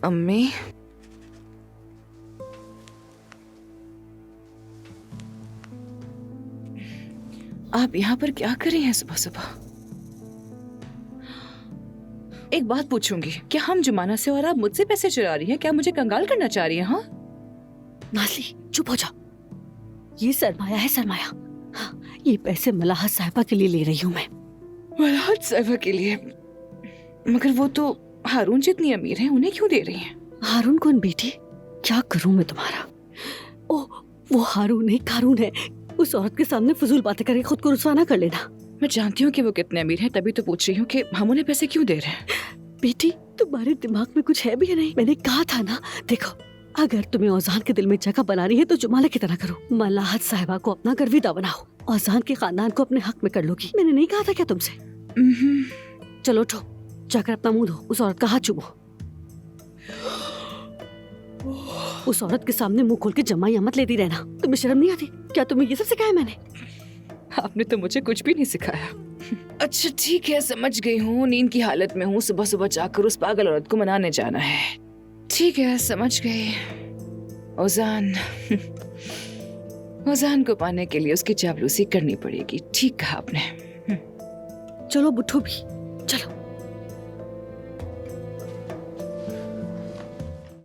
अम्मी, आप यहाँ पर क्या कर रही हैं सुबह सुबह? एक बात पूछूंगी, क्या हम जुमाना से और आप मुझसे पैसे चुरा रही हैं? क्या मुझे कंगाल करना चाह रही हैं? हाँ नाज़ली, चुप हो जाओ। ये सरमाया है, सरमाया। हाँ, ये पैसे मलाहत साहिबा के लिए ले रही हूँ मैं। मलाहत साहिबा के लिए? मगर वो तो हारून जितनी अमीर हैं, उन्हें क्यों दे रही हैं? हारून कौन बेटी? क्या करूं मैं तुम्हारा? ओ, वो हारून नहीं, कारून है। उस औरत के सामने फजूल बातें करके खुद को रुसवा ना कर लेना। मैं जानती हूँ कि वो कितने अमीर हैं, तभी तो पूछ रही हूँ कि हम उन्हें पैसे क्यों दे रहे हैं। बेटी, तुम्हारे दिमाग में कुछ है भी या नहीं? मैंने कहा था ना, देखो, अगर तुम्हें औजान के दिल में जगह बनानी है तो जुमाला की तरह करो। मलाहत साहिबा को अपना गर्विदा बनाओ। औजान के खानदान को अपने हक में कर लोगी। मैंने नहीं कहा था क्या तुमसे? चलो उठो, जाकर अपना मुंह धो, उस औरत का हाथ चूमो। उस औरत के सामने मुंह खोल के जमाई मत लेती रहना। तुम्हें शर्म नहीं आती? क्या तुम्हें ये सब सिखाया मैंने? आपने तो मुझे कुछ भी नहीं सिखाया। अच्छा ठीक है, समझ गई हूँ, नींद की हालत में हूँ, सुबह सुबह जाकर उस पागल औरत को मनाने जाना है। ठीक है, समझ गई। औजान औजान को पाने के लिए उसकी चापलूसी करनी पड़ेगी। ठीक कहा आपने। चलो बुट्ठू भी, चलो।